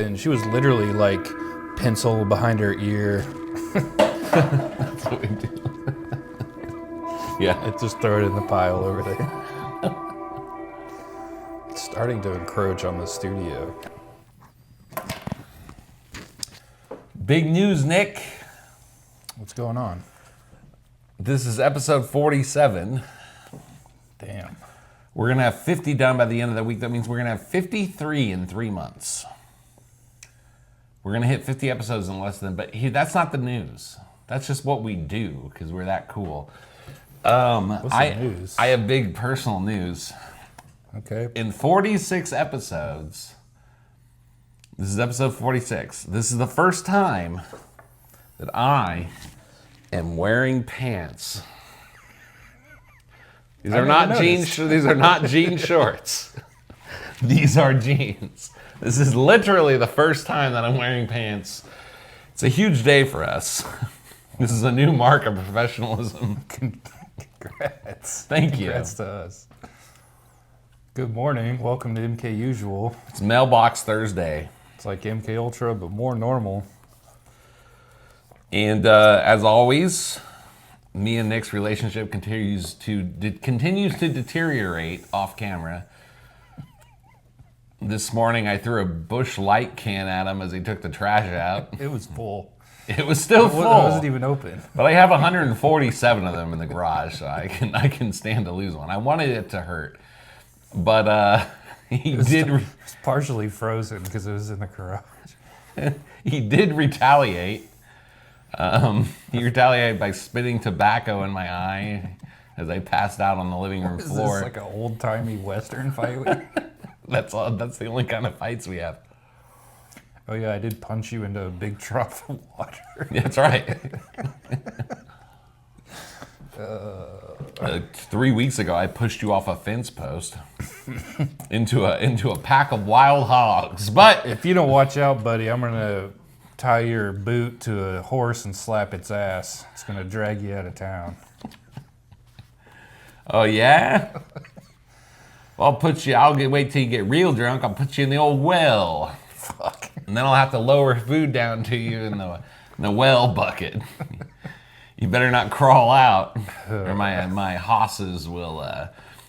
And she was literally like pencil behind her ear. That's what we do. Yeah. I just throw it in the pile over there. It's starting to encroach on the studio. Big news, Nick. What's going on? This is episode 47. Damn. We're going to have 50 done by the end of the week. That means we're going to have 53 in 3 months. We're going to hit 50 episodes in less than, but that's not the news. That's just what we do because we're that cool. What's the news? I have big personal news. Okay. In 46 episodes, this is episode 46. This is the first time that I am wearing pants. These are not jeans. These are not jean shorts. These are jeans. This is literally the first time that I'm wearing pants. It's a huge day for us. This is a new mark of professionalism. Congrats. Thank you. Congrats to us. Good morning. Welcome to MKUSUal. It's Mailbox Thursday. It's like MK Ultra, but more normal. And as always, me and Nick's relationship continues to deteriorate off camera. This morning, I threw a Busch Light can at him as he took the trash out. It was full. It was still full. It wasn't even open. But I have 147 of them in the garage, so I can stand to lose one. I wanted it to hurt, but It was partially frozen because it was in the garage. He did retaliate. He retaliated by spitting tobacco in my eye as I passed out on the living room floor. Is this like an old-timey Western fight? That's the only kind of fights we have. Oh yeah, I did punch you into a big trough of water. That's right. 3 weeks ago, I pushed you off a fence post into a pack of wild hogs. But if you don't watch out, buddy, I'm gonna tie your boot to a horse and slap its ass. It's gonna drag you out of town. Oh yeah? Well, wait till you get real drunk. I'll put you in the old well. Fuck. And then I'll have to lower food down to you in the well bucket. You better not crawl out, or my hosses will.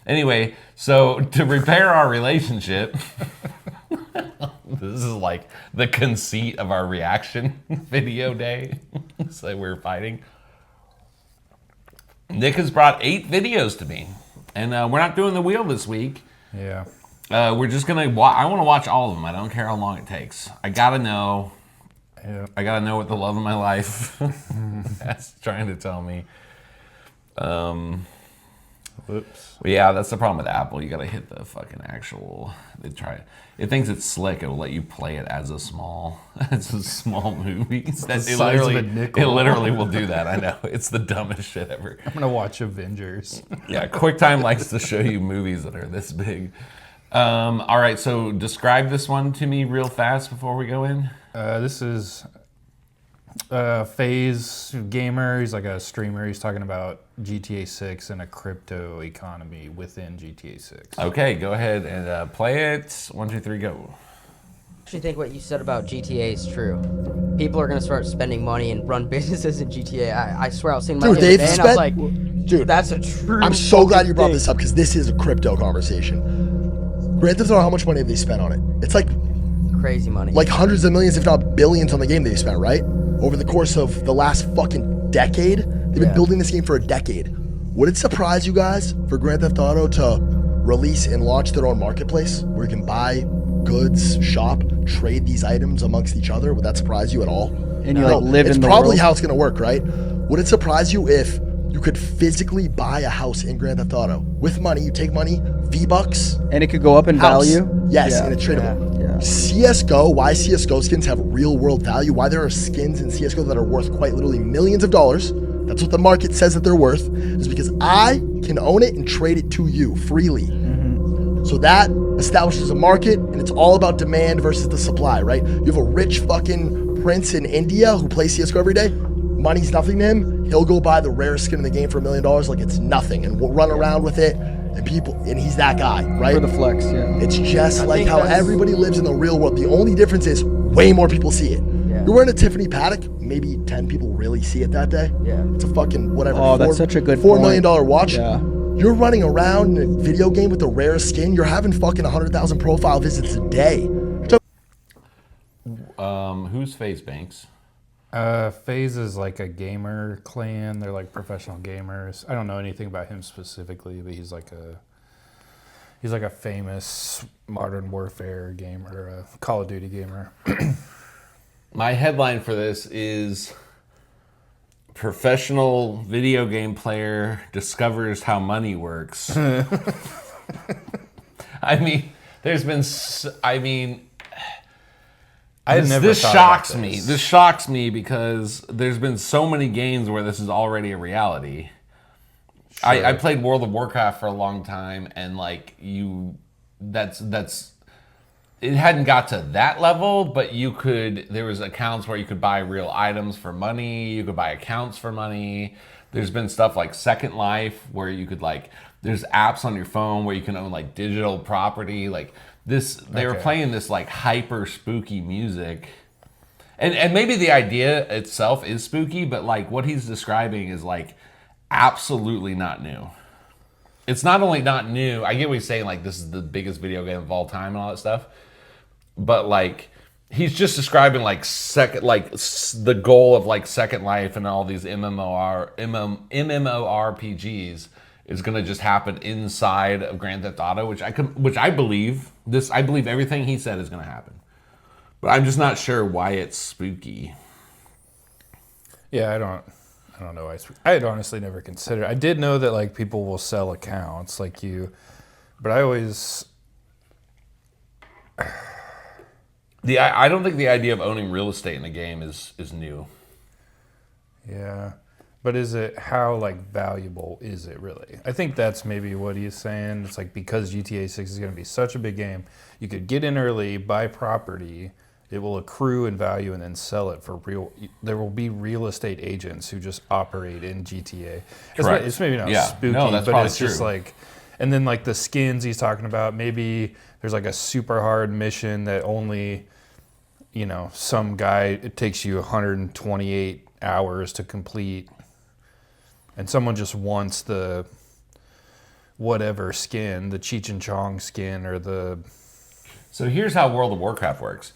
Anyway, so to repair our relationship, this is like the conceit of our reaction video day. So we're fighting. Nick has brought 8 videos to me, and we're not doing the wheel this week. Yeah. We're just gonna. I want to watch all of them. I don't care how long it takes. I gotta know. Yeah. I gotta know what the love of my life that's trying to tell me. Whoops. Well, yeah, that's the problem with Apple. You gotta hit the fucking actual. It thinks it's slick. It will let you play it as a small movie. It literally will do that. I know. It's the dumbest shit ever. I'm gonna watch Avengers. Yeah, QuickTime likes to show you movies that are this big. All right, so describe this one to me real fast before we go in. This is FaZe Gamer. He's like a streamer. He's talking about GTA6 and a crypto economy within GTA6. Okay, go ahead and play it. 1, 2, 3, go. I actually think what you said about GTA is true. People are going to start spending money and run businesses in GTA. I swear I was seeing my Dude, they've and spent, I was like, dude, that's a true I'm so glad you brought thing. this up because this is a crypto conversation. Grand Theft Auto, how much money have they spent on it? It's like crazy money. Like hundreds of millions, if not billions on the game they've spent, right? Over the course of the last fucking decade. They've been building this game for a decade. Would it surprise you guys for Grand Theft Auto to release and launch their own marketplace where you can buy goods, shop, trade these items amongst each other? Would that surprise you at all? And you live in the world? It's probably how it's gonna work, right? Would it surprise you if you could physically buy a house in Grand Theft Auto with money? You take money, V-Bucks, and it could go up in value? Yes, and it's tradable. CSGO, why CSGO skins have real world value, why there are skins in CSGO that are worth quite literally millions of dollars, that's what the market says that they're worth, is because I can own it and trade it to you freely. So that establishes a market, and it's all about demand versus the supply, right? You have a rich fucking prince in India who plays CSGO every day, money's nothing to him, he'll go buy the rarest skin in the game for $1 million like it's nothing, and we'll run around with it and he's that guy, right? For the flex, yeah. It's just like think how that's- everybody lives in the real world. The only difference is way more people see it. Yeah. You're wearing a Tiffany Paddock, maybe 10 people really see it that day. Yeah. It's a fucking whatever. Oh, that's such a good $4 point. million watch. Yeah. You're running around in a video game with the rarest skin. You're having fucking 100,000 profile visits a day. Who's FaZe Banks? FaZe is like a gamer clan. They're like professional gamers. I don't know anything about him specifically, but he's like a famous Modern Warfare gamer, a Call of Duty gamer. My headline for this is professional video game player discovers how money works. I mean, there's been, this shocks me. This shocks me because there's been so many games where this is already a reality. Sure. I played World of Warcraft for a long time, and like it hadn't got to that level, but there was accounts where you could buy real items for money. You could buy accounts for money. There's been stuff like Second Life where you could there's apps on your phone where you can own like digital property. Like this, they were playing this like hyper spooky music. And maybe the idea itself is spooky, but like what he's describing is like absolutely not new. It's not only not new, I get what he's saying, like this is the biggest video game of all time and all that stuff. But like he's just describing like the goal of like Second Life and all these MMORPGs is going to just happen inside of Grand Theft Auto, which I believe everything he said is going to happen. But I'm just not sure why it's spooky. Yeah, I don't know. I had honestly never considered. I did know that like people will sell accounts like you, but I always. I don't think the idea of owning real estate in a game is new. Yeah, but how like valuable is it really? I think that's maybe what he's saying. It's like because GTA 6 is going to be such a big game, you could get in early, buy property, it will accrue in value, and then sell it for real. There will be real estate agents who just operate in GTA. It's maybe not spooky, but it's just like, and then like the skins he's talking about, maybe there's like a super hard mission that only, some guy, it takes you 128 hours to complete, and someone just wants the whatever skin, the Cheech and Chong skin or the... So here's how World of Warcraft works.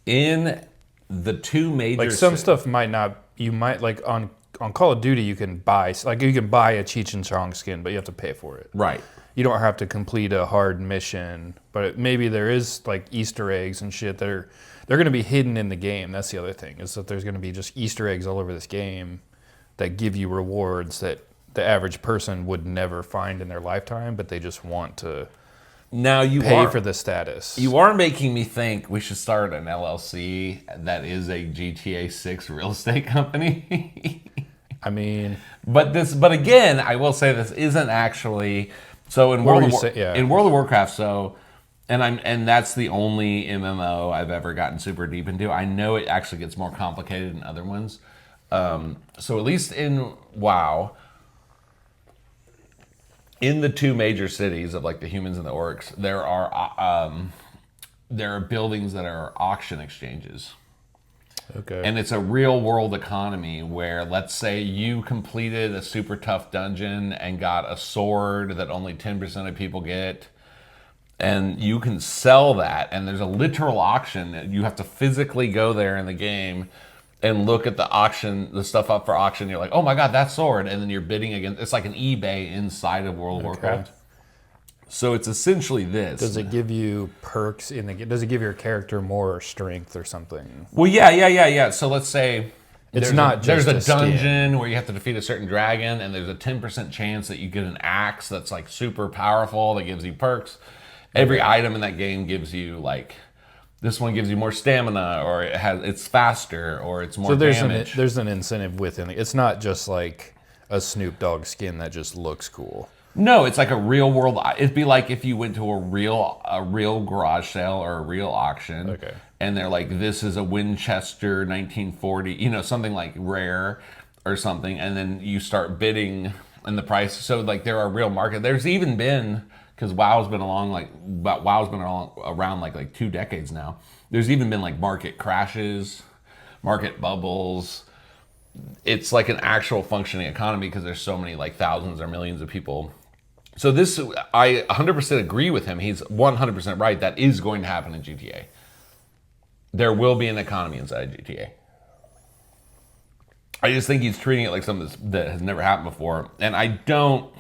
In the two major... Like some stuff might not... You might, like on Call of Duty, you can buy a Cheech and Chong skin, but you have to pay for it. Right. You don't have to complete a hard mission, but maybe there is like Easter eggs and shit that they're going to be hidden in the game. That's the other thing, is that there's going to be just Easter eggs all over this game that give you rewards that the average person would never find in their lifetime, but they just want to pay for the status. You are making me think we should start an LLC that is a GTA 6 real estate company. I mean... But again, I will say this isn't actually... So in World of Warcraft, and that's the only MMO I've ever gotten super deep into. I know it actually gets more complicated than other ones. So at least in WoW, in the two major cities of like the humans and the orcs, there are buildings that are auction exchanges. Okay. And it's a real world economy where, let's say you completed a super tough dungeon and got a sword that only 10% of people get, and you can sell that, and there's a literal auction. You have to physically go there in the game and look at the stuff up for auction. You're like, oh my God, that sword. And then you're bidding against, it's like an eBay inside of World of Warcraft. So it's essentially this. Does it give you perks in the game? Does it give your character more strength or something? Well, yeah. So let's say there's a dungeon where you have to defeat a certain dragon, and there's a 10% chance that you get an axe that's like super powerful that gives you perks. Every item in that game gives you like, this one gives you more stamina, or it's faster, or it's more damage. There's an incentive within it. It's not just like a Snoop Dogg skin that just looks cool. No, it's like a real world. It'd be like if you went to a real garage sale or a real auction, and they're like, "This is a Winchester 1940," something like rare or something, and then you start bidding and the price. So like there are real market. There's even been, because WoW's been around like 2 decades now. There's even been like market crashes, market bubbles. It's like an actual functioning economy because there's so many, like thousands or millions of people. So this, I 100% agree with him. He's 100% right. That is going to happen in GTA. There will be an economy inside GTA. I just think he's treating it like something that has never happened before. And I don't,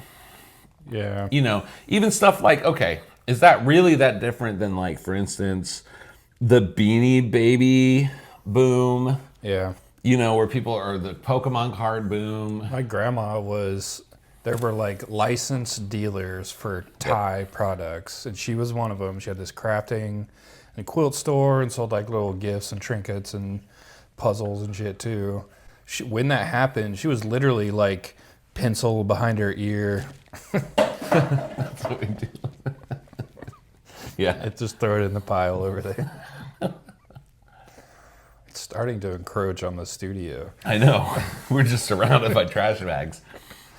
Yeah. you know, even stuff like, okay, is that really that different than, like, for instance, the Beanie Baby boom? Yeah. You know, where people are, the Pokemon card boom. My grandma there were like licensed dealers for Thai products, and she was one of them. She had this crafting and quilt store and sold like little gifts and trinkets and puzzles and shit too. When that happened, she was literally like pencil behind her ear. That's what we do. Yeah. Just throw it in the pile over there. It's starting to encroach on the studio. I know. We're just surrounded by trash bags.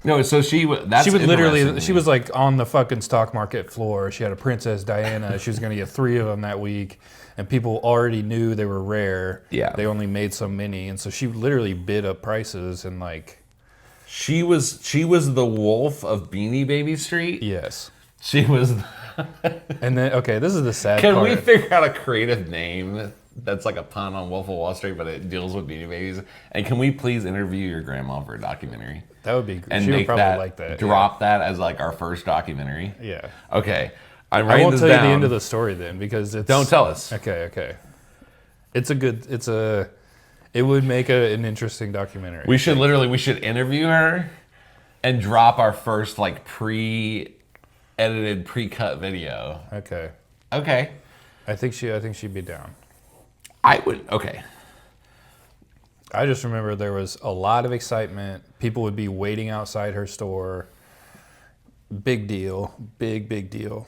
No, so she would literally, she was like on the fucking stock market floor. She had a Princess Diana. She was going to get 3 of them that week. And people already knew they were rare. Yeah. They only made so many. And so she literally bid up prices and like. She was the wolf of Beanie Baby Street. Yes. She was. And then, okay, this is the sad Can part. we figure out a creative name that's like a pun on Wolf of Wall Street, but it deals with Beanie Babies? And can we please interview your grandma for a documentary? That would be great. And She would make probably that, like that. drop that as like our first documentary. Yeah. Okay. I won't tell you the end of the story then because it's. Don't tell us. Okay. It would make an interesting documentary. We should interview her and drop our first like pre-edited, pre-cut video. Okay. Okay. I think she'd be down. I would. Okay. I just remember there was a lot of excitement. People would be waiting outside her store. Big deal. Big deal.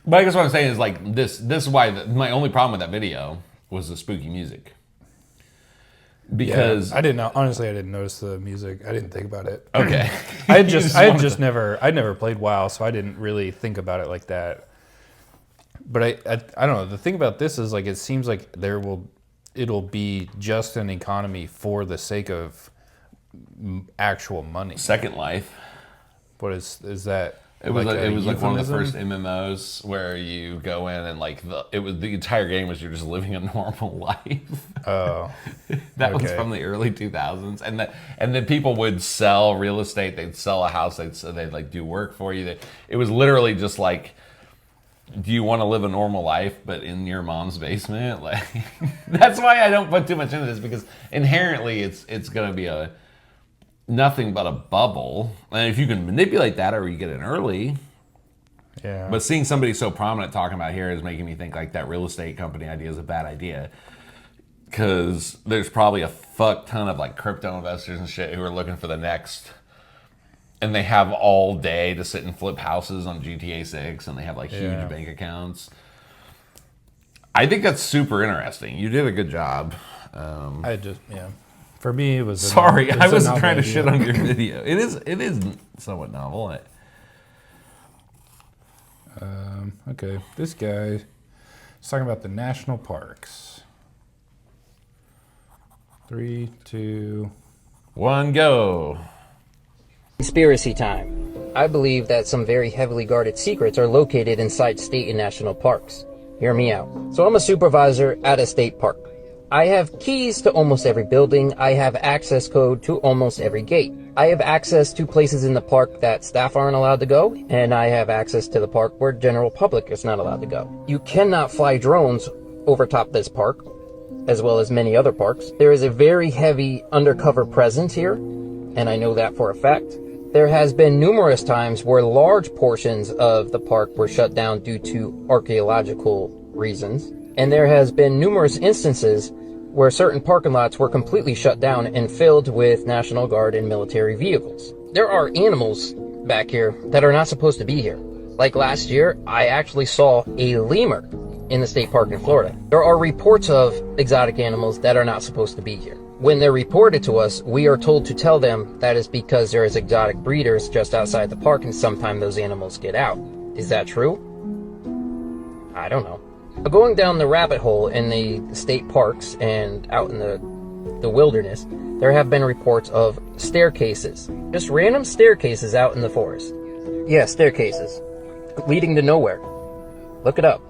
But I guess what I'm saying is like this is why my only problem with that video was the spooky music. Because Yeah, I didn't know. Honestly, I didn't notice the music. I didn't think about it. okay. I'd never played WoW, so I didn't really think about it like that. But I don't know. The thing about this is like it seems like it'll be just an economy for the sake of actual money. Second Life. What is that? It was like one of the euphemism? first MMOs where you go in and like the entire game was you're just living a normal life. Oh, That was okay. from the early 2000s, and then people would sell real estate. They'd sell a house. They'd like do work for you. It was literally just like, do you want to live a normal life but in your mom's basement? Like that's why I don't put too much into this because inherently it's gonna be nothing but a bubble. And if you can manipulate that or you get in early. Yeah. But seeing somebody so prominent talking about here is making me think like that real estate company idea is a bad idea. Because there's probably a fuck ton of like crypto investors and shit who are looking for the next. And they have all day to sit and flip houses on GTA6 and they have like huge bank accounts. I think that's super interesting. You did a good job. For me, it was. Sorry, I wasn't novel trying to idea. shit on your video. It is somewhat novel. Okay, this guy is talking about the national parks. 3, 2. 1, go. Conspiracy time. I believe that some very heavily guarded secrets are located inside state and national parks. Hear me out. So I'm a supervisor at a state park. I have keys to almost every building. I have access code to almost every gate. I have access to places in the park that staff aren't allowed to go, and I have access to the park where general public is not allowed to go. You cannot fly drones over top this park, as well as many other parks. There is a very heavy undercover presence here, and I know that for a fact. There has been numerous times where large portions of the park were shut down due to archaeological reasons, and there has been numerous instances where certain parking lots were completely shut down and filled with National Guard and military vehicles. There are animals back here that are not supposed to be here. Like last year, I actually saw a lemur in the state park in Florida. There are reports of exotic animals that are not supposed to be here. When they're reported to us, we are told to tell them that is because there is exotic breeders just outside the park and sometimes those animals get out. Is that true? I don't know. But going down the rabbit hole in the state parks and out in the wilderness, there have been reports of staircases. Just random staircases out in the forest. Yeah, staircases. Leading to nowhere. Look it up.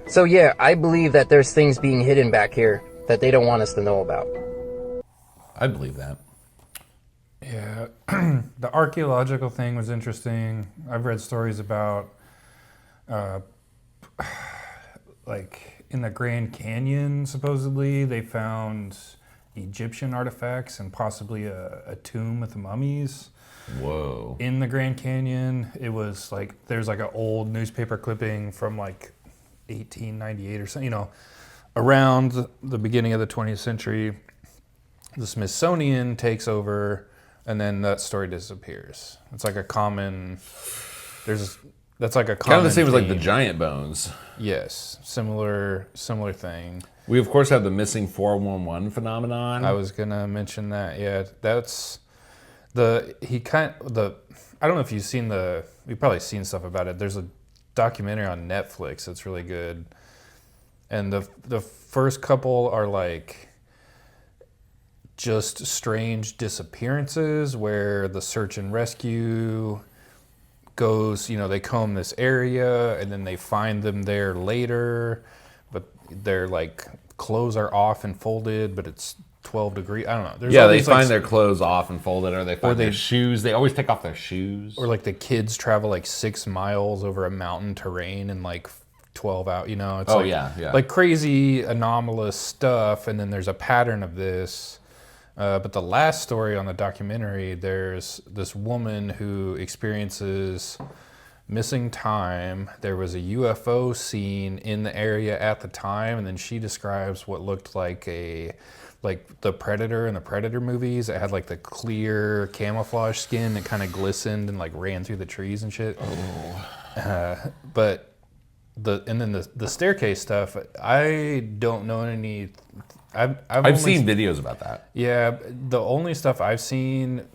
So yeah, I believe that there's things being hidden back here that they don't want us to know about. I believe that. Yeah, the archaeological thing was interesting. I've read stories about, like in the Grand Canyon, supposedly they found Egyptian artifacts and possibly a tomb with mummies. Whoa. In the Grand Canyon. It was like, there's like an old newspaper clipping from like 1898 or something, around the beginning of the 20th century. The Smithsonian takes over, and then that story disappears. It's like a common. That's like a common. Kind of the same as like the theme. giant bones. Yes, similar thing. We of course have the missing 411 phenomenon. I was gonna mention that. Yeah, that's I don't know if you've seen you've probably seen stuff about it. There's a documentary on Netflix that's really good, and the first couple are like just strange disappearances where the search and rescue goes, they comb this area and then they find them there later, but their like clothes are off and folded, but it's 12 degrees. I don't know. There's all they these, find like, their clothes off and folded, or they find their shoes. They always take off their shoes. or like the kids travel like 6 miles over a mountain terrain in like 12 out, it's like crazy anomalous stuff. And then there's a pattern of this. But the last story on the documentary, there's this woman who experiences missing time. There was a UFO seen in the area at the time, and then she describes what looked like the Predator in the Predator movies. It had like the clear camouflage skin that kind of glistened and like ran through the trees and shit. But the staircase stuff, I don't know any. I've seen videos about that. Yeah, the only stuff I've seen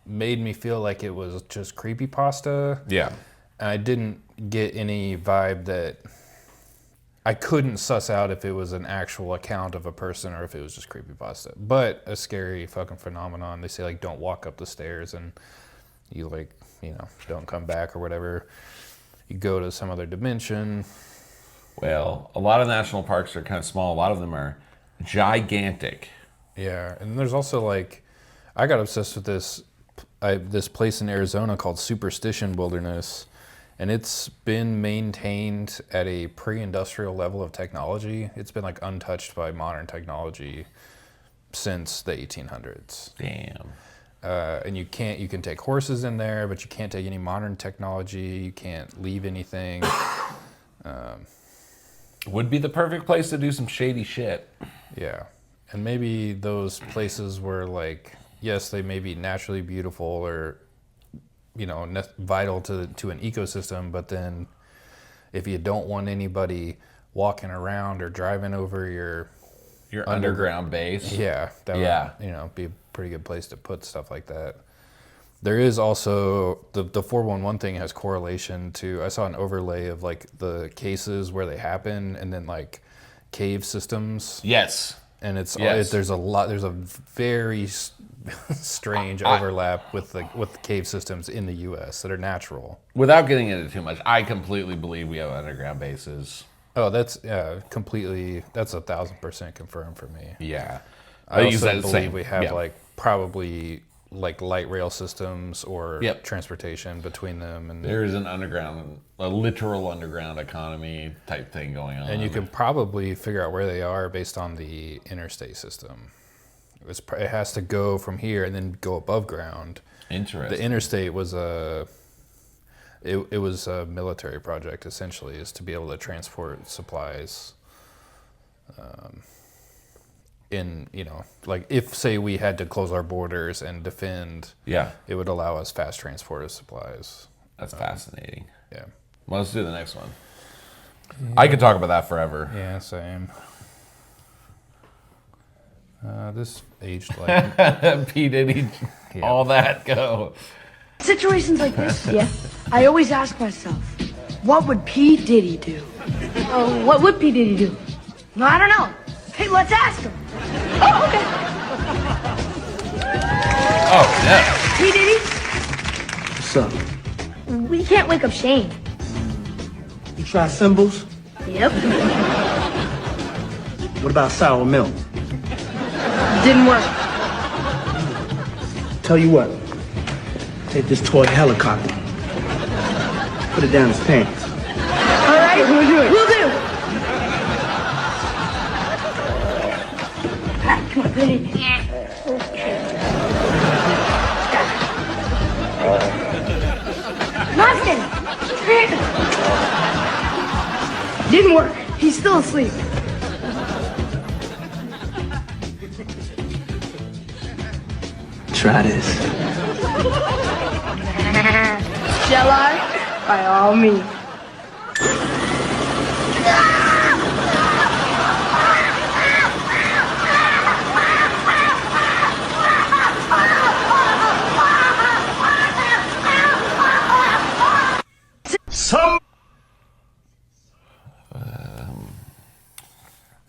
made me feel like it was just creepypasta. Yeah. And I didn't get any vibe that I couldn't suss out if it was an actual account of a person or if it was just creepypasta. But a scary fucking phenomenon. They say like don't walk up the stairs and you don't come back or whatever. You go to some other dimension. Well, a lot of national parks are kind of small. A lot of them are gigantic. Yeah, and there's also like, I got obsessed with this place in Arizona called Superstition Wilderness, and it's been maintained at a pre-industrial level of technology. It's been like untouched by modern technology since the 1800s. Damn. And you can take horses in there, but you can't take any modern technology. You can't leave anything. Would be the perfect place to do some shady shit. Yeah. And maybe those places were like, yes, they may be naturally beautiful or, vital to an ecosystem, but then if you don't want anybody walking around or driving over your underground base. Yeah. That would, be a pretty good place to put stuff like that. There is also, the 411 thing has correlation to, I saw an overlay of like the cases where they happen and then like cave systems. Yes. And there's a very strange overlap with the cave systems in the U.S. that are natural. Without getting into too much, I completely believe we have underground bases. Oh, that's completely, that's 1,000% confirmed for me. Yeah. I also believe we have probably like light rail systems or transportation between them, and there is a literal underground economy type thing going on. And you can probably figure out where they are based on the interstate system. It has to go from here and then go above ground. Interesting. The interstate was it was a military project essentially, is to be able to transport supplies. Like if say we had to close our borders and defend, it would allow us fast transport of supplies. That's fascinating. Yeah. Well, let's do the next one. I could talk about that forever. Yeah, same. This aged like P. Diddy, all that go. Situations like this, I always ask myself, what would P. Diddy do? Oh, what would P. Diddy do? No, I don't know. Hey, let's ask him. Oh, okay. Oh, no. P. Diddy, What's up? we can't wake up Shane. You try symbols? Yep. What about sour milk? Didn't work. Tell you what. Take this toy helicopter. Put it down his pants. All right, we'll do. Come on, put it in. Nothing. Didn't work. He's still asleep. Try this. Shall I? By all means.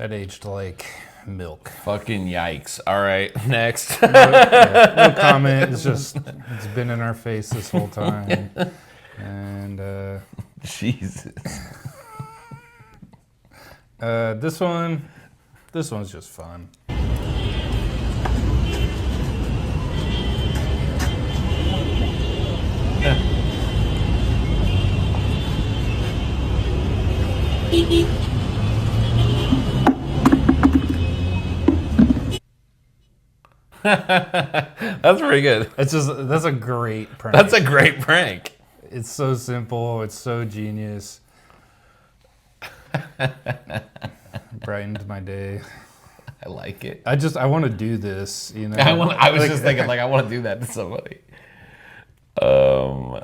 that aged like milk. Fucking yikes. All right, next. No comment. It's been in our face this whole time. And Jesus. this one's just fun. That's pretty good. That's a great prank. That's a great prank. It's so simple. It's so genius. Brightened my day. I like it. I want to do this. You know. I was just thinking, like, I want to do that to somebody. All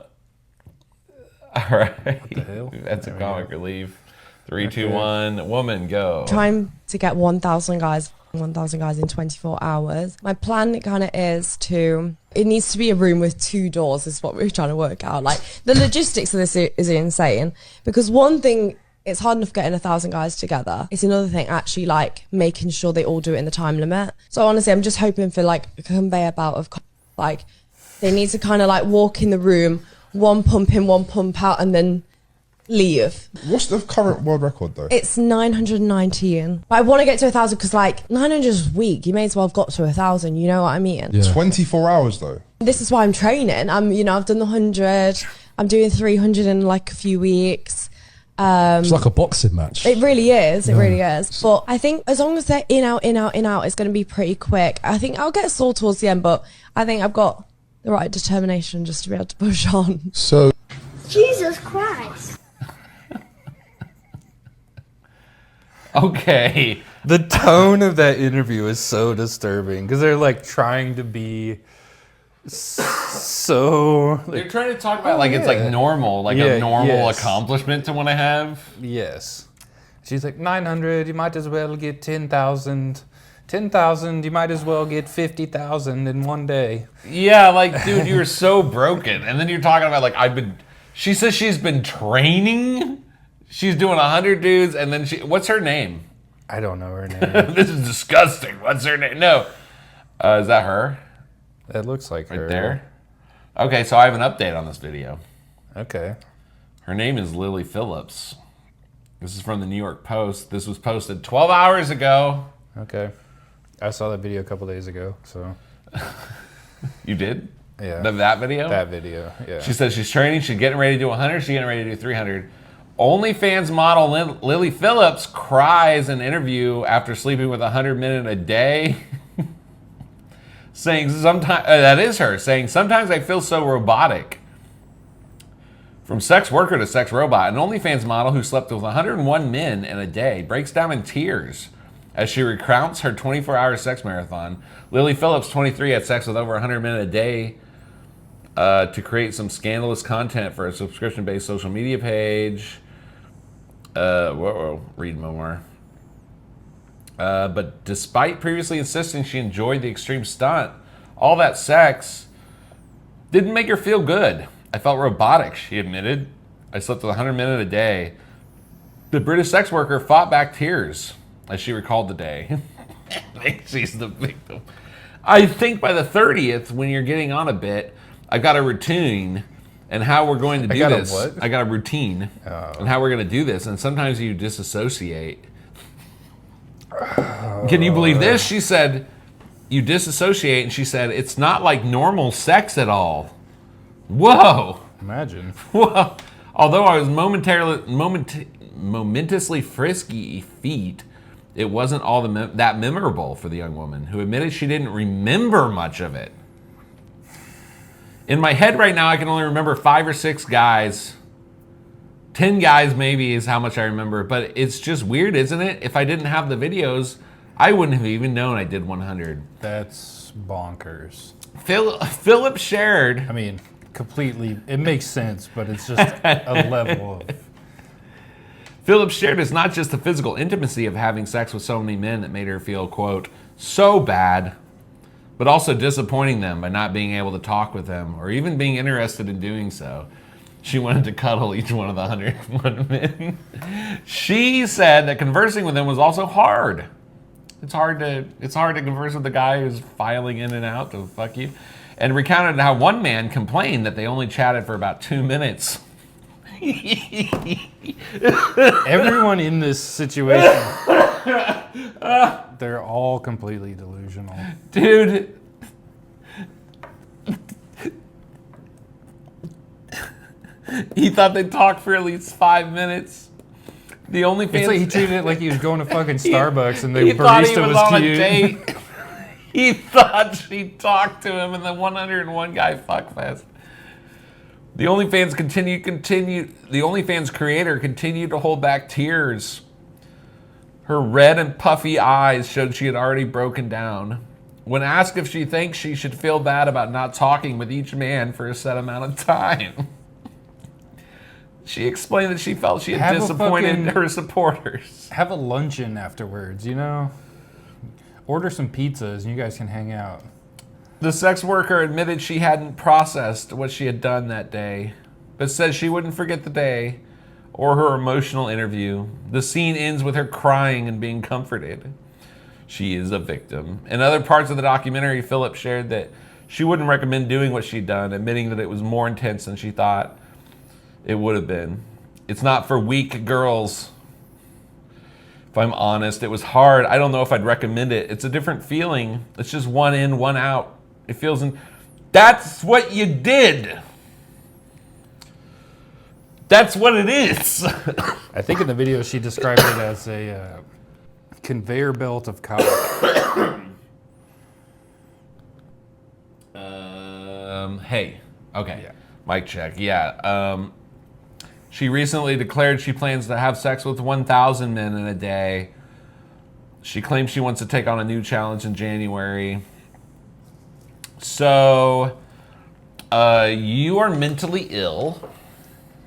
right. What the hell? That's a There we comic go. relief. 3, 2, 1. Woman, go. Trying to get 1,000 guys in 24 hours. My plan kind of is it needs to be a room with 2 doors is what we're trying to work out. Like, the logistics of this is insane, because one thing, it's hard enough getting 1,000 guys together. It's another thing actually like making sure they all do it in the time limit. So honestly, I'm just hoping for like a conveyor belt of like, they need to kind of like walk in the room, one pump in, one pump out, and then leave. What's the current world record though? It's 919. But I want to get to 1,000 because like 900 is weak. You may as well have got to 1,000. You know what I mean? Yeah. 24 hours though. This is why I'm training. I've done the 100. I'm doing 300 in like a few weeks. It's like a boxing match. It really is. It really is. But I think as long as they're in, out, it's going to be pretty quick. I think I'll get sore towards the end, but I think I've got the right determination just to be able to push on. So, Jesus Christ. Okay. The tone of that interview is so disturbing because they're like trying to be so. They're trying to talk about like it's like normal, like a normal yes. accomplishment to want to have. Yes. She's like 900. You might as well get 10,000. 10,000. You might as well get 50,000 in one day. Yeah, like dude, you're so broken. And then you're talking about like She says she's been training. She's doing 100 dudes, and then what's her name? I don't know her name. This is disgusting. What's her name? No. Is that her? It looks like Right her. there? Okay, so I have an update on this video. Okay. Her name is Lily Phillips. This is from the New York Post. This was posted 12 hours ago. Okay. I saw that video a couple days ago, so. You did? Yeah. That video? That video, yeah. She says she's training, she's getting ready to do 100, she's getting ready to do 300. OnlyFans model Lily Phillips cries in interview after sleeping with 100 men in a day. Saying sometimes, that is her, saying, sometimes I feel so robotic. From sex worker to sex robot, an OnlyFans model who slept with 101 men in a day breaks down in tears as she recounts her 24-hour sex marathon. Lily Phillips, 23, had sex with over 100 men a day to create some scandalous content for a subscription-based social media page. Read more. But despite previously insisting she enjoyed the extreme stunt, all that sex didn't make her feel good. I felt robotic, she admitted. I slept with 100 minutes a day. The British sex worker fought back tears as she recalled the day. She's the victim. I think by the 30th, when you're getting on a bit, I got a routine and how we're going to do this. I got a routine and how we're going to do this. And sometimes you disassociate. Can you believe this? She said, you disassociate, and she said, it's not like normal sex at all. Whoa. Imagine. Whoa. Although I was momentously frisky feet, it wasn't all that memorable for the young woman, who admitted she didn't remember much of it. In my head right now, I can only remember 5 or 6 guys. 10 guys maybe is how much I remember, but it's just weird, isn't it? If I didn't have the videos, I wouldn't have even known I did 100. That's bonkers. Philip shared. I mean, completely, it makes sense, but it's just a level of... Philip shared it's not just the physical intimacy of having sex with so many men that made her feel, quote, so bad, but also disappointing them by not being able to talk with them or even being interested in doing so. She wanted to cuddle each one of the 101 men. She said that conversing with them was also hard. It's hard to converse with the guy who's filing in and out to fuck you. And recounted how one man complained that they only chatted for about 2 minutes. Everyone in this situation, they're all completely delusional. Dude. He thought they'd talk for at least 5 minutes. The only It's like he treated it like he was going to fucking Starbucks and the he thought he barista was was on cute. a date. He thought she talked to him in the 101 guy fuckfest. The OnlyFans the OnlyFans creator continued to hold back tears. Her red and puffy eyes showed she had already broken down. When asked if she thinks she should feel bad about not talking with each man for a set amount of time, she explained that she felt she had disappointed her supporters. Have a luncheon afterwards, you know? Order some pizzas and you guys can hang out. The sex worker admitted she hadn't processed what she had done that day, but said she wouldn't forget the day or her emotional interview. The scene ends with her crying and being comforted. She is a victim. In other parts of the documentary, Philip shared that she wouldn't recommend doing what she'd done, admitting that it was more intense than she thought it would have been. It's not for weak girls. If I'm honest, it was hard. I don't know if I'd recommend it. It's a different feeling. It's just one in, one out. It feels that's what you did. That's what it is. I think in the video she described it as a conveyor belt of cock. Hey. Okay. Yeah. Mic check. Yeah. She recently declared she plans to have sex with 1,000 men in a day. She claims she wants to take on a new challenge in January. So, you are mentally ill.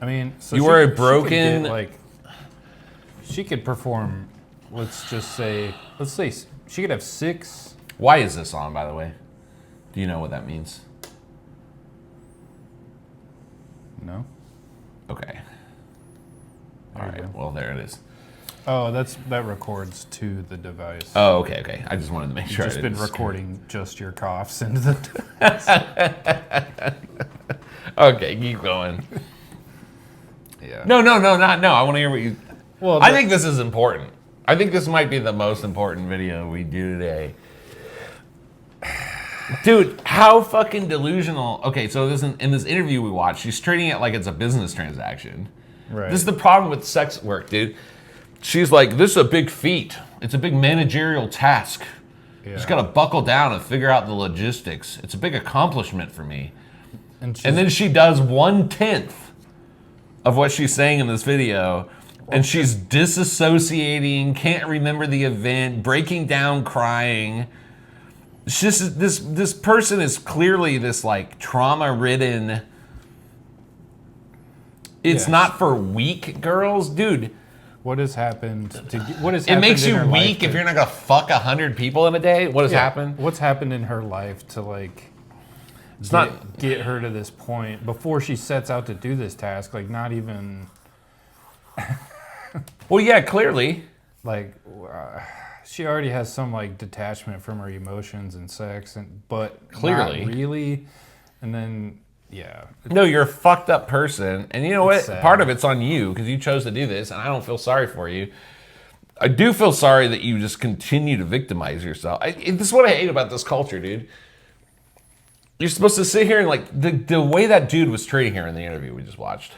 I mean, so you are a broken... She could perform, let's say she could have 6... Why is this on, by the way? Do you know what that means? No. Okay. All right. Well, there it is. Oh, that records to the device. Oh, okay. I just wanted to make sure. You've just been recording just your coughs into the device. Okay, keep going. Yeah. No. I want to hear what you... Well, I think this is important. I think this might be the most important video we do today. Dude, how fucking delusional. Okay, so in this interview we watched, she's treating it like it's a business transaction. Right. This is the problem with sex work, dude. She's like, this is a big feat. It's a big managerial task. Yeah. Just got to buckle down and figure out the logistics. It's a big accomplishment for me. And then she does 1/10 of what she's saying in this video. And she's disassociating, can't remember the event, breaking down, crying. It's just this person is clearly this like trauma-ridden. It's not for weak girls, dude. What has happened to? What has It happened makes in you her life weak if to- you're not gonna fuck 100 people in a day. What has happened? What's happened in her life to like? It's not Get her to this point before she sets out to do this task. Like not even. Well, yeah, clearly. Like, she already has some like detachment from her emotions and sex, but Clearly. not really. And then, yeah. No, you're a fucked up person, and you know what? sad. Part of it's on you because you chose to do this, and I don't feel sorry for you. I do feel sorry that you just continue to victimize yourself. This is what I hate about this culture, dude. You're supposed to sit here and like the way that dude was treating her in the interview we just watched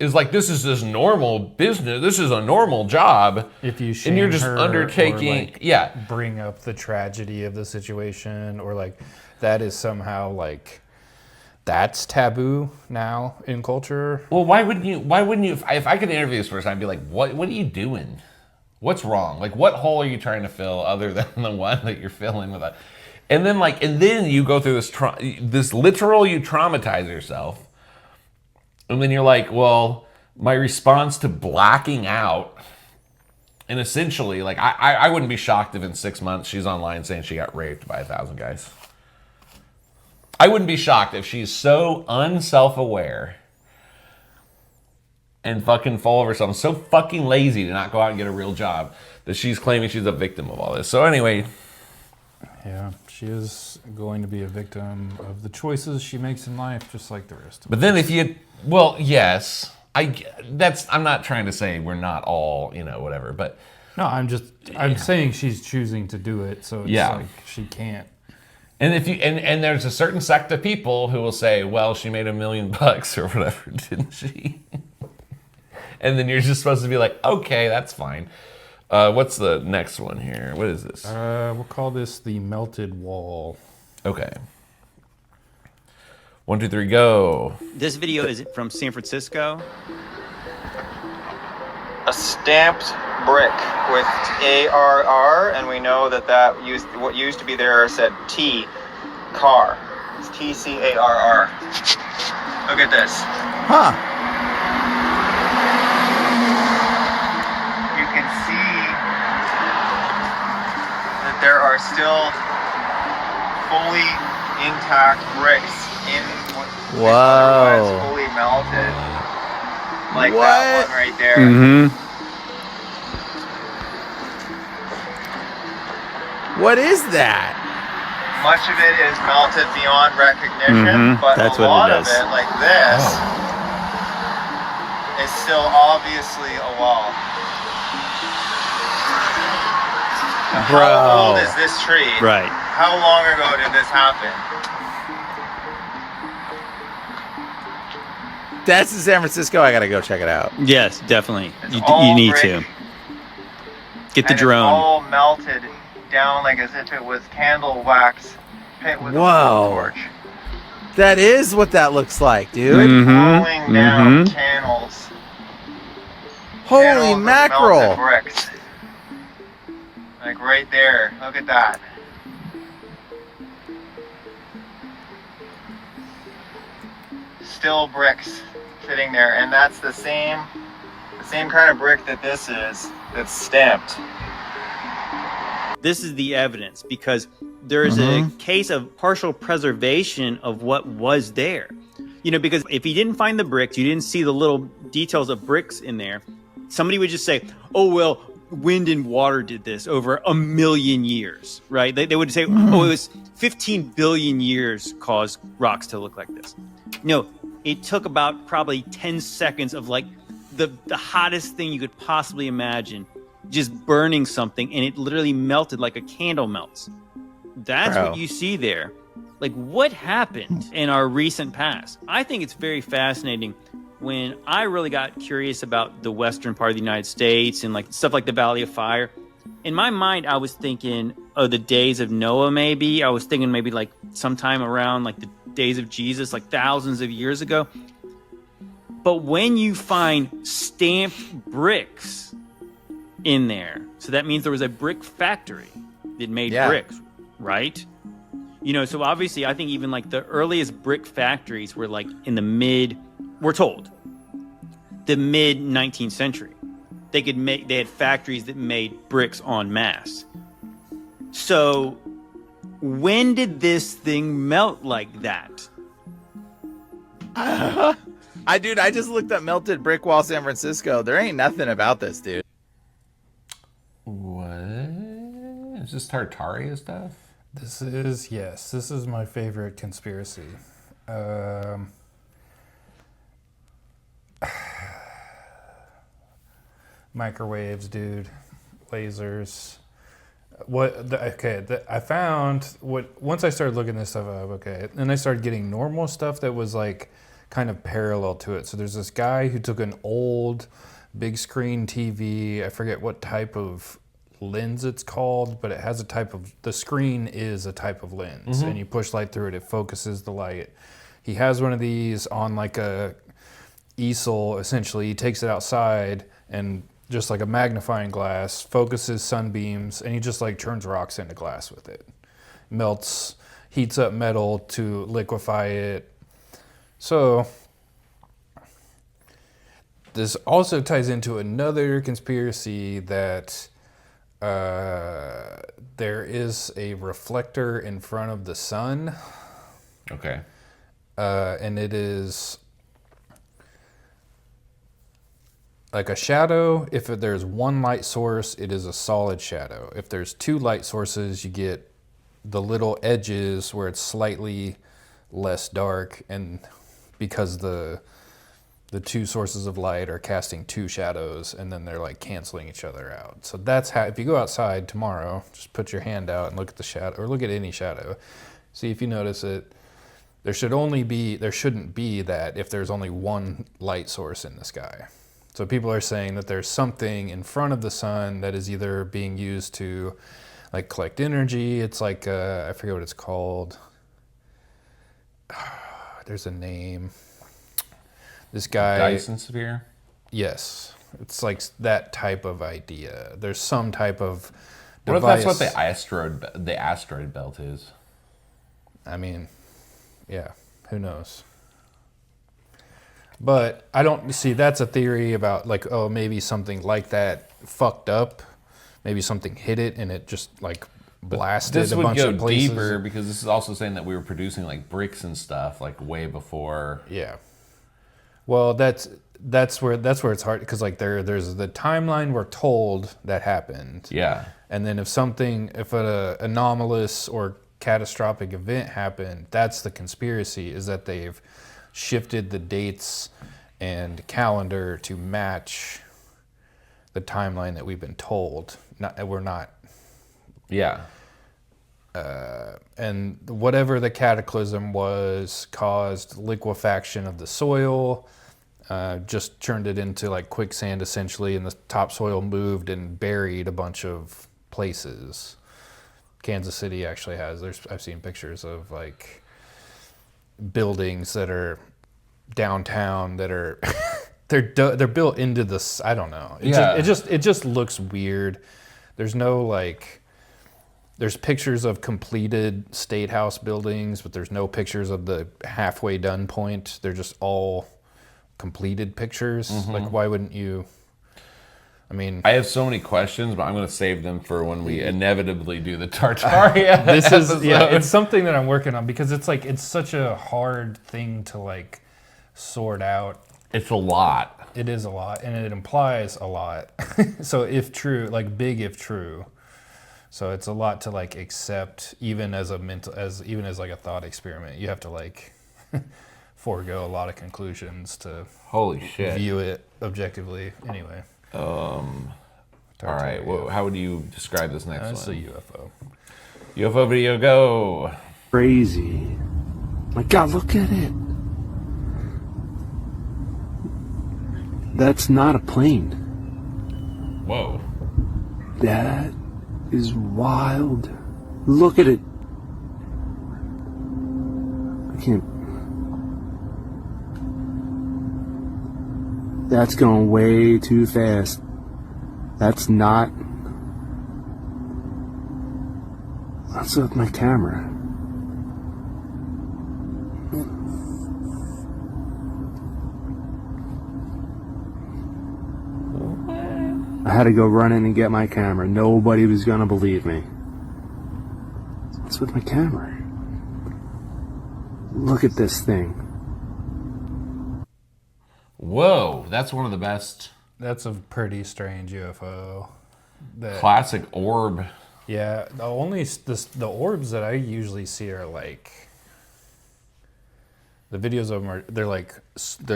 is like this is this normal business. This is a normal job. If you shame and you're just her undertaking, or like bring up the tragedy of the situation, or like that is somehow like that's taboo now in culture. Well, why wouldn't you? If I could interview this person, I'd be like, what are you doing? What's wrong? Like, what hole are you trying to fill other than the one that you're filling with? And then you go through this literal, you traumatize yourself. And then you're like, well, my response to blacking out, and essentially, like, I wouldn't be shocked if in 6 months she's online saying she got raped by 1,000 guys. I wouldn't be shocked if she's so unself-aware and fucking full of herself, so fucking lazy to not go out and get a real job, that she's claiming she's a victim of all this. So anyway. Yeah, she is going to be a victim of the choices she makes in life, just like the rest of us. But then if you, well, yes, I'm not trying to say we're not all, whatever, but. No, I'm saying she's choosing to do it, so it's like she can't. And if you, and there's a certain sect of people who will say, well, she made $1 million or whatever, didn't she? And then you're just supposed to be like, okay, that's fine. What's the next one here? What is this? We'll call this the melted wall. Okay. 1, 2, 3, go. This video is from San Francisco. A stamped brick with ARR, and we know that what used to be there said T, car. It's TCARR. Look at this. Huh. You can see that there are still fully intact bricks in what is otherwise fully melted. Like that one right there. Mm-hmm. What is that? Much of it is melted beyond recognition, but That's a what lot it of is. it, like this, is still obviously a wall. Bro. How old is this tree? Right. How long ago did this happen? That's in San Francisco. I gotta go check it out. Yes, definitely. You all need brick, to. Get the and drone. It's all melted down like as if it was candle wax hit with a Whoa. torch. That is what that looks like, dude. Rolling down channels. Holy Channels of mackerel. melted bricks. Like right there. Look at that. Still bricks sitting there, and that's the same kind of brick that this is. That's stamped. This is the evidence because there is a case of partial preservation of what was there. You know, because if you didn't find the bricks, you didn't see the little details of bricks in there, somebody would just say, oh, well, wind and water did this over 1 million years, right? They would say, oh, it was 15 billion years caused rocks to look like this. No, it took about probably 10 seconds of like the hottest thing you could possibly imagine, just burning something, and it literally melted like a candle melts. That's what you see there. Like, what happened in our recent past? I think it's very fascinating. When I really got curious about the western part of the United States and like stuff like the Valley of Fire, in my mind, I was thinking of the days of Noah, maybe. I was thinking maybe like sometime around like the days of Jesus, like thousands of years ago. But when you find stamped bricks in there, so that means there was a brick factory that made bricks, right? You know, so obviously I think even like the earliest brick factories were like in the we're told, the mid 19th century. they had factories that made bricks en masse. So when did this thing melt like that? I just looked up melted brick wall San Francisco. There ain't nothing about this, dude. What? Is this Tartaria stuff? This is my favorite conspiracy. Microwaves, dude. Lasers. I found once I started looking this stuff up, then I started getting normal stuff that was like kind of parallel to it. So there's this guy who took an old big screen TV, I forget what type of lens it's called, but it has the screen is a type of lens, and you push light through it, it focuses the light. He has one of these on like a easel, essentially. He takes it outside and just like a magnifying glass, focuses sunbeams, and he just like turns rocks into glass with it. Melts, heats up metal to liquefy it. So this also ties into another conspiracy that there is a reflector in front of the sun. Okay. And it is like a shadow. If there's one light source, it is a solid shadow. If there's two light sources, you get the little edges where it's slightly less dark, and because the two sources of light are casting two shadows, and then they're like canceling each other out. So that's how, if you go outside tomorrow, just put your hand out and look at the shadow, or look at any shadow. See if you notice it. There shouldn't be that if there's only one light source in the sky. So people are saying that there's something in front of the sun that is either being used to like collect energy. It's like, I forget what it's called. There's a name. This guy. Dyson sphere? Yes. It's like that type of idea. There's some type of What device. if that's what the asteroid belt is? I mean, yeah, who knows? But I don't see, that's a theory about like, oh, maybe something like that fucked up. Maybe something hit it and it just like blasted a bunch of places. This would go deeper because this is also saying that we were producing like bricks and stuff like way before. Yeah. Well, that's where it's hard, because like there's the timeline we're told that happened. Yeah. And then if an anomalous or catastrophic event happened, that's the conspiracy, is that they've shifted the dates and calendar to match the timeline that we've been told. We're not. Yeah. And whatever the cataclysm was caused liquefaction of the soil, just turned it into like quicksand essentially, and the topsoil moved and buried a bunch of places. Kansas City actually has, I've seen pictures of like buildings that are downtown that are they're built into this, I don't know. It just looks weird. There's no like, there's pictures of completed state house buildings, but there's no pictures of the halfway done point. They're just all completed pictures. Like, why wouldn't you? I mean, I have so many questions, but I'm going to save them for when we inevitably do the Tartaria. It's something that I'm working on, because it's like, it's such a hard thing to like sort out. It's a lot. It is a lot, and it implies a lot. So if true, like big if true. So it's a lot to like accept, even as like a thought experiment. You have to like forego a lot of conclusions to holy shit view it objectively. Anyway. All right. Well, how would you describe this next one? It's a UFO. UFO video, go. Crazy. My God, look at it. That's not a plane. Whoa. That is wild. Look at it. I can't. That's going way too fast. That's not. What's with my camera? I had to go run in and get my camera. Nobody was gonna believe me. What's with my camera? Look at this thing. Whoa, that's one of the best. That's a pretty strange UFO. Classic orb. Yeah, the orbs that I usually see are like the videos of them they're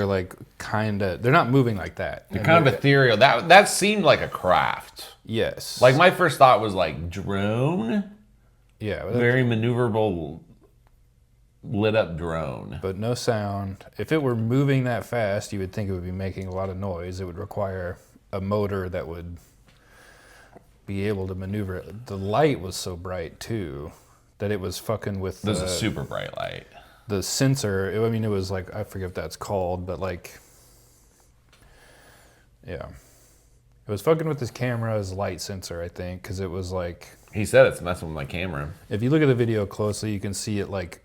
like kind of, they're not moving like that. They're kind of ethereal. That seemed like a craft. Yes. Like my first thought was like drone. Yeah. Very maneuverable, lit up drone. But no sound. If it were moving that fast, you would think it would be making a lot of noise. It would require a motor that would be able to maneuver it. The light was so bright too that it was fucking with This is super bright light. The sensor. I mean, it was like, I forget what that's called, but like, yeah. It was fucking with his camera's light sensor, I think, because it was like... He said it's messing with my camera. If you look at the video closely, you can see it like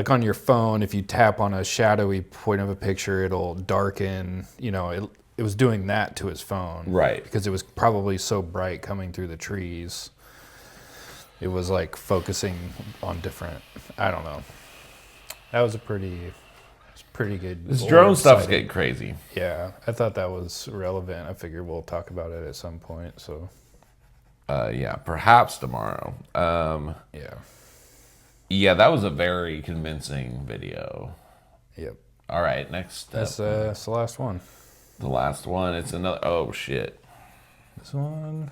on your phone, if you tap on a shadowy point of a picture, it'll darken, you know, it was doing that to his phone. Right. Because it was probably so bright coming through the trees. It was like focusing on different, I don't know. That was a pretty good. This drone stuff's getting crazy. Yeah, I thought that was relevant. I figured we'll talk about it at some point, so. Yeah, perhaps tomorrow. Yeah. Yeah, that was a very convincing video. Yep. All right, next. That's the last one. The last one. It's another. Oh shit. This one,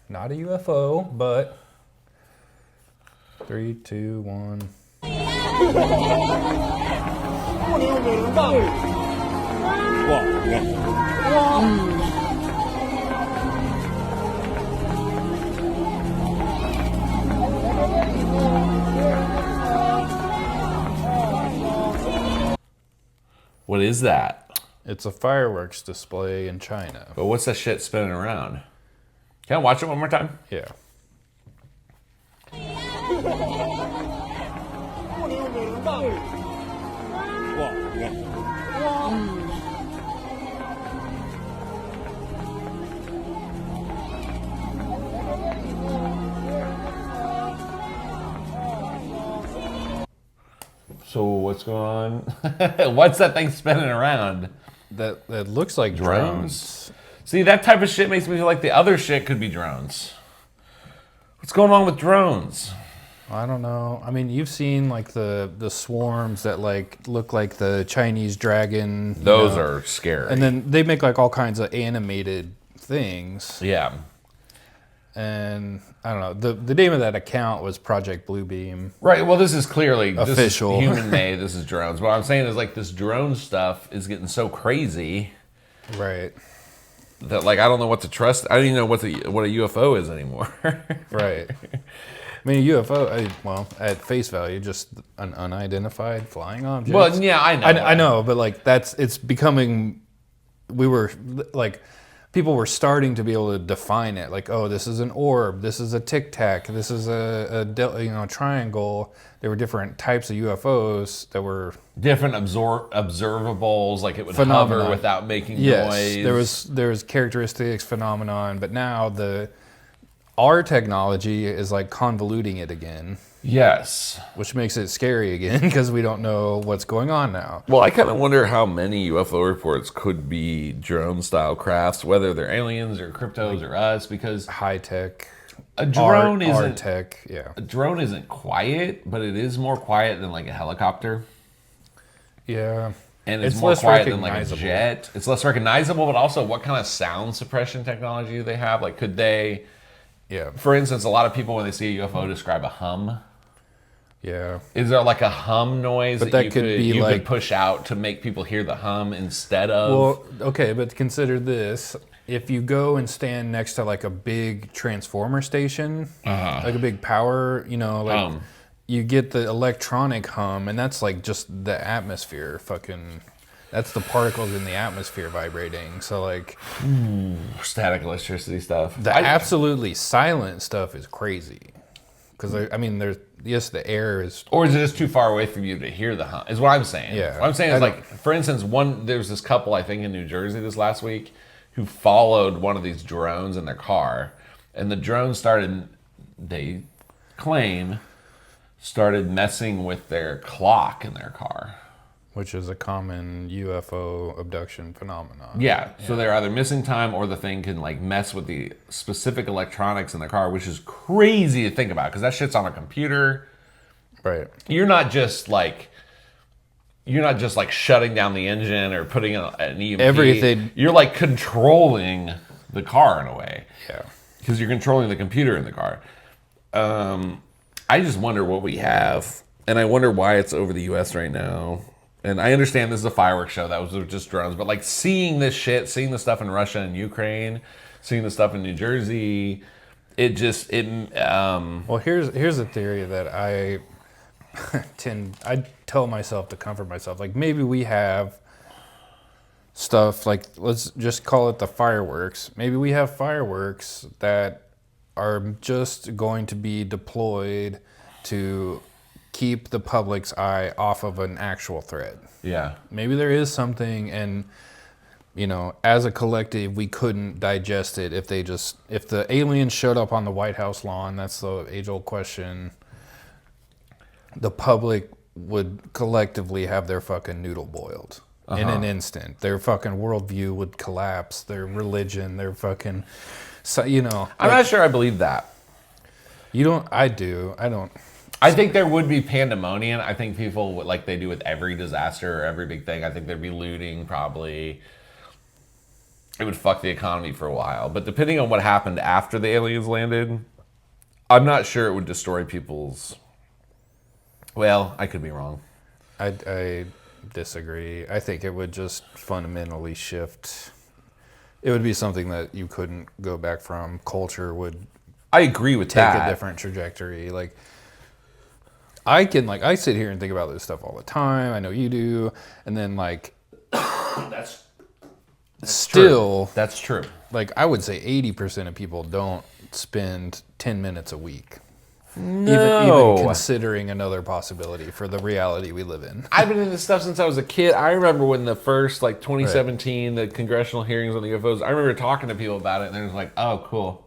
not a UFO, but 3, 2, 1. What is that? It's a fireworks display in China. But what's that shit spinning around? Can I watch it one more time? Yeah. So what's going on? What's that thing spinning around? That looks like drones. See, that type of shit makes me feel like the other shit could be drones. What's going on with drones? I don't know. I mean, you've seen like the swarms that like look like the Chinese dragon. Those are scary. And then they make like all kinds of animated things. Yeah. And I don't know. The name of that account was Project Bluebeam. Right. Well, this is clearly official. This is human made. This is drones. What I'm saying is like this drone stuff is getting so crazy. Right. That like I don't know what to trust. I don't even know what a UFO is anymore. Right. I mean, a UFO, well, at face value, just an unidentified flying object. Well, yeah, I know. I know, but like it's becoming, people were starting to be able to define it. Like, oh, this is an orb, this is a tic tac, this is a triangle. There were different types of UFOs that were different observables, like it would hover without making noise. There was characteristics, phenomenon, but now our technology is like convoluting it again. Yes. Which makes it scary again because we don't know what's going on now. Well, I kind of wonder how many UFO reports could be drone-style crafts, whether they're aliens or cryptos or us, because high tech. A drone isn't tech, yeah. A drone isn't quiet, but it is more quiet than like a helicopter. Yeah. And it's more quiet than like a jet. It's less recognizable, but also what kind of sound suppression technology do they have? Like could they... Yeah. For instance, a lot of people when they see a UFO describe a hum. Yeah. Is there like a hum noise that you could push out to make people hear the hum instead of? Well, okay, but consider this: if you go and stand next to like a big transformer station, like a big power, you get the electronic hum, and that's like just the atmosphere, That's the particles in the atmosphere vibrating. So like static electricity stuff. The absolutely silent stuff is crazy. Because I mean, the air is. Or is it just too far away from you to hear the hum? Is what I'm saying. Yeah. What I'm saying is like, for instance, there's this couple I think in New Jersey this last week who followed one of these drones in their car, and the drone started, they claim, started messing with their clock in their car. Which is a common UFO abduction phenomenon. Yeah, so they're either missing time or the thing can like mess with the specific electronics in the car, which is crazy to think about because that shit's on a computer. Right. You're not just like shutting down the engine or putting an EMP. Everything. You're like controlling the car in a way. Yeah. Because you're controlling the computer in the car. I just wonder what we have, and I wonder why it's over the U.S. right now. And I understand this is a fireworks show. That was just drones. But like seeing this shit, seeing the stuff in Russia and Ukraine, seeing the stuff in New Jersey, Well, here's a theory that I tell myself to comfort myself. Like maybe we have stuff like, let's just call it the fireworks. Maybe we have fireworks that are just going to be deployed to keep the public's eye off of an actual threat. Yeah. Maybe there is something, and you know, as a collective, we couldn't digest it if the aliens showed up on the White House lawn. That's the age-old question. The public would collectively have their fucking noodle boiled in an instant. Their fucking worldview would collapse. Their religion, their fucking, you know. I'm not sure I believe that. You don't. I do. I don't. I think there would be pandemonium. I think people would, like they do with every disaster or every big thing, I think there'd be looting probably. It would fuck the economy for a while. But depending on what happened after the aliens landed, I'm not sure it would destroy people's... Well, I could be wrong. I disagree. I think it would just fundamentally shift. It would be something that you couldn't go back from. Culture would... I agree with take that. A different trajectory. Like... I sit here and think about this stuff all the time. I know you do. And then like, that's still, true. That's true. Like I would say 80% of people don't spend 10 minutes a week. No. Even considering another possibility for the reality we live in. I've been into this stuff since I was a kid. I remember when the first, like 2017, the congressional hearings on the UFOs, I remember talking to people about it and they're just like, oh, cool.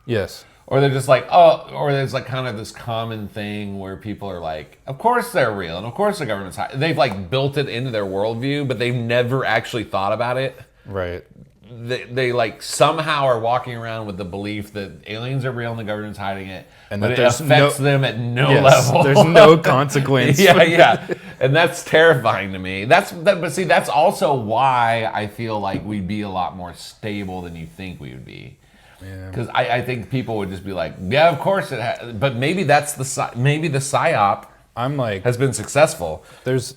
Yes. Or they're just like, oh, or there's like kind of this common thing where people are like, of course they're real, and of course the government's high. They've like built it into their worldview, but they've never actually thought about it. Right. They like somehow are walking around with the belief that aliens are real and the government's hiding it, and but that it affects them at no level. There's no consequence. yeah, and that's terrifying to me. But see, that's also why I feel like we'd be a lot more stable than you think we would be. Because I think people would just be like, yeah, of course it has. But maybe that's maybe the psyop has been successful. That's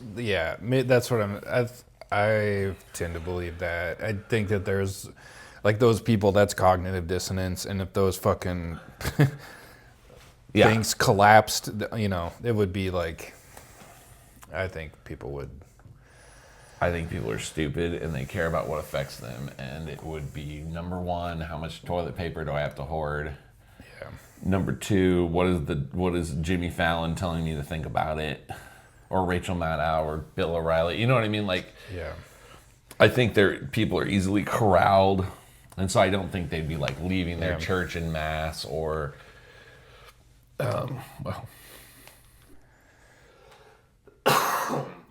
what I tend to believe that. I think that there's like those people, that's cognitive dissonance, and if those fucking things collapsed, you know, it would be like, I think people are stupid and they care about what affects them, and it would be number one, how much toilet paper do I have to hoard? Yeah. Number two, what is Jimmy Fallon telling me to think about it? Or Rachel Maddow or Bill O'Reilly. You know what I mean? Like, yeah. I think people are easily corralled, and so I don't think they'd be like leaving their church en masse or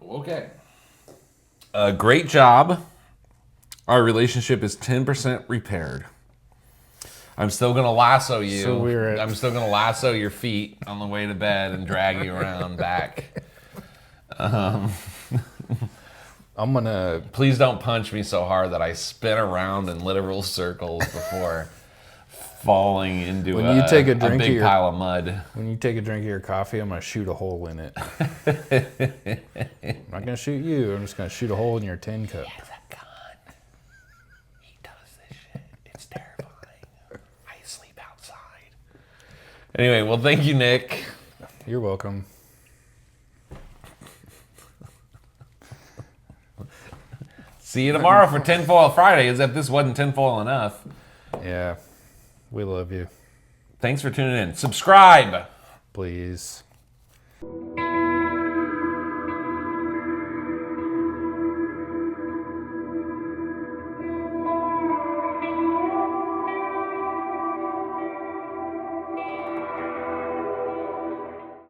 okay. Great job. Our relationship is 10% repaired. I'm still gonna lasso you. So I'm still gonna lasso your feet on the way to bed and drag you around back. I'm gonna... Please don't punch me so hard that I spin around in literal circles before falling into a big pile of mud. When you take a drink of your coffee, I'm gonna shoot a hole in it. I'm not gonna shoot you. I'm just gonna shoot a hole in your tin cup. He has a gun. He does this shit. It's terrifying. I sleep outside. Anyway, well, thank you, Nick. You're welcome. See you tomorrow for Tinfoil Friday, as if this wasn't tinfoil enough. Yeah, we love you. Thanks for tuning in. Subscribe. Please.